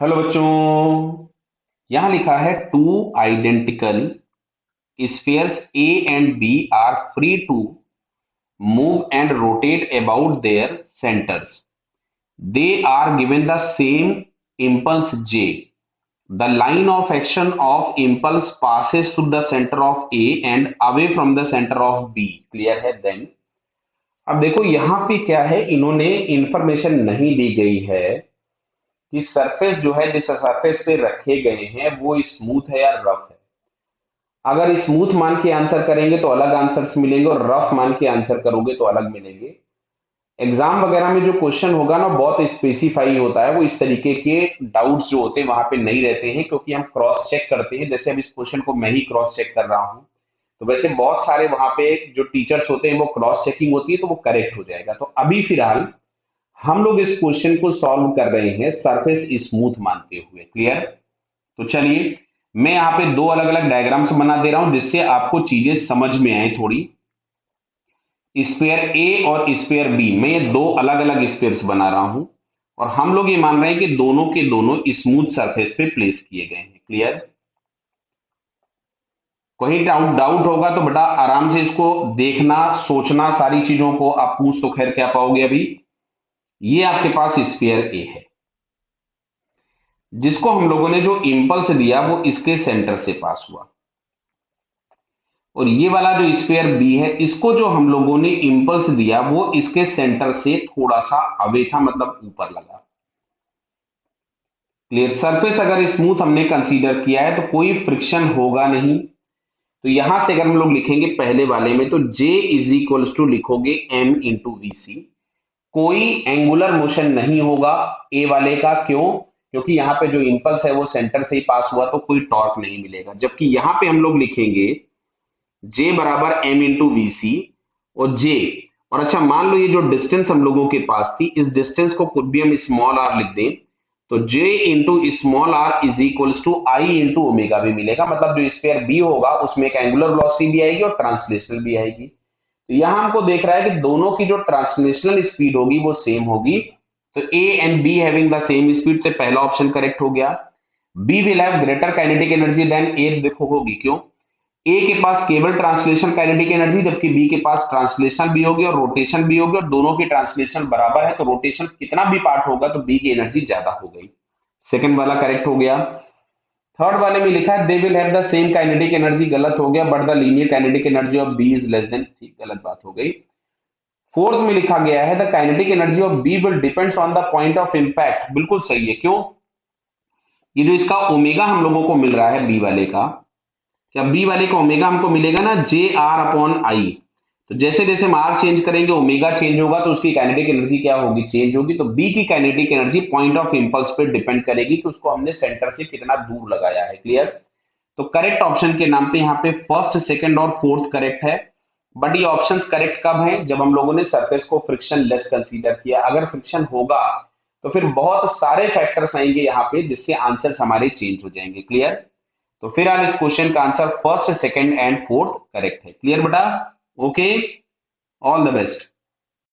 Hello बच्चों। यहां लिखा है two identical spheres A and B are free to move and rotate about their centres. They are given the same impulse J. The line of action of impulse passes to the center of A and away from the center of B. Clear है? Then अब देखो यहाँ पे क्या है, इन्होंने information नहीं दी गई है कि सरफेस जो है, जिस सरफेस पे रखे गए हैं वो स्मूथ है या रफ है. अगर स्मूथ मान के आंसर करेंगे तो अलग आंसर्स मिलेंगे और रफ मान के आंसर करोगे तो अलग मिलेंगे. एग्जाम वगैरह में जो क्वेश्चन होगा ना, बहुत स्पेसिफाई होता है. वो इस तरीके के डाउट्स जो होते हैं वहां पे नहीं रहते हैं, क्योंकि हम क्रॉस चेक करते हैं. जैसे अब इस क्वेश्चन को मैं ही क्रॉस चेक कर रहा हूं, तो वैसे बहुत सारे वहां पे जो टीचर्स होते हैं वो क्रॉस चेकिंग होती है, तो वो करेक्ट हो जाएगा. तो अभी फिलहाल हम लोग इस क्वेश्चन को सॉल्व कर रहे हैं सरफेस स्मूथ मानते हुए. क्लियर? तो चलिए, मैं यहाँ पे दो अलग अलग डायग्राम्स बना दे रहा हूं जिससे आपको चीजें समझ में आए थोड़ी. स्पेयर ए और स्पेयर बी, मैं ये दो अलग अलग स्पेयर्स बना रहा हूं और हम लोग ये मान रहे हैं कि दोनों के दोनों स्मूथ सरफेस पे प्लेस किए गए हैं. क्लियर? कोई डाउट डाउट होगा तो बेटा आराम से इसको देखना, सोचना, सारी चीजों को आप पूछ तो खैर क्या पाओगे. अभी ये आपके पास स्पेयर ए है जिसको हम लोगों ने जो इंपल्स दिया वो इसके सेंटर से पास हुआ, और ये वाला जो स्पेयर बी है इसको जो हम लोगों ने इंपल्स दिया वो इसके सेंटर से थोड़ा सा अवे था, मतलब ऊपर लगा. क्लियर? सरफेस अगर स्मूथ हमने कंसीडर किया है तो कोई फ्रिक्शन होगा नहीं. तो यहां से अगर हम लोग लिखेंगे पहले वाले में, तो J इज इक्वल्स टू लिखोगे M इंटू वी सी. कोई एंगुलर मोशन नहीं होगा ए वाले का. क्यों? क्योंकि यहाँ पे जो इंपल्स है वो सेंटर से ही पास हुआ, तो कोई टॉर्क नहीं मिलेगा. जबकि यहाँ पे हम लोग लिखेंगे J बराबर M इंटू वी सी और J. और अच्छा, मान लो ये जो डिस्टेंस हम लोगों के पास थी, इस डिस्टेंस को कुछ भी हम स्मॉल आर लिख दें, तो J into small R is equals to I into omega भी मिलेगा. मतलब जो स्पेयर बी होगा उसमें एक एंगुलर वेलोसिटी भी आएगी और ट्रांसलेशनल भी आएगी. तो यहां हमको देख रहा है कि दोनों की जो ट्रांसलेशनल स्पीड होगी वो सेम होगी. तो A and B having the same speed, तो पहला ऑप्शन करेक्ट हो गया. B will have greater kinetic energy than A. देखो होगी क्यों? ए के पास केवल ट्रांसलेशन काइनेटिक एनर्जी, जबकि बी के पास ट्रांसलेशन भी होगी और रोटेशन भी होगी, और दोनों की ट्रांसलेशन बराबर है, तो रोटेशन कितना भी पार्ट होगा तो बी की एनर्जी ज्यादा हो गई. सेकंड वाला करेक्ट हो गया. थर्ड वाले में लिखा है they will have the same kinetic energy, गलत हो गया. But the linear kinetic energy of B is less than, ठीक, गलत बात हो गई. फोर्थ में लिखा गया है the kinetic energy of B will depends on the point of impact. बिल्कुल सही है. क्यों? ये जो इसका ओमेगा हम लोगों को मिल रहा है बी वाले का, क्या बी वाले का ओमेगा हमको मिलेगा ना जे आर अपॉन आई. तो जैसे जैसे हम आर चेंज करेंगे ओमेगा चेंज होगा, तो उसकी काइनेटिक एनर्जी क्या होगी? चेंज होगी. तो बी की kinetic energy point of impulse पे डिपेंड करेगी, तो उसको हमने सेंटर से कितना दूर लगाया है. क्लियर? तो करेक्ट ऑप्शन के नाम पे यहाँ पे फर्स्ट, सेकंड और फोर्थ करेक्ट है. बट ये ऑप्शंस करेक्ट कब है? जब हम लोगों ने सरफेस को फ्रिक्शन लेस कंसीडर किया. अगर फ्रिक्शन होगा तो फिर बहुत सारे फैक्टर्स आएंगे यहाँ पे जिससे आंसर्स हमारे चेंज हो जाएंगे. क्लियर? तो फिर आज इस क्वेश्चन का answer first, second and fourth correct है. क्लियर बेटा? Okay, all the best.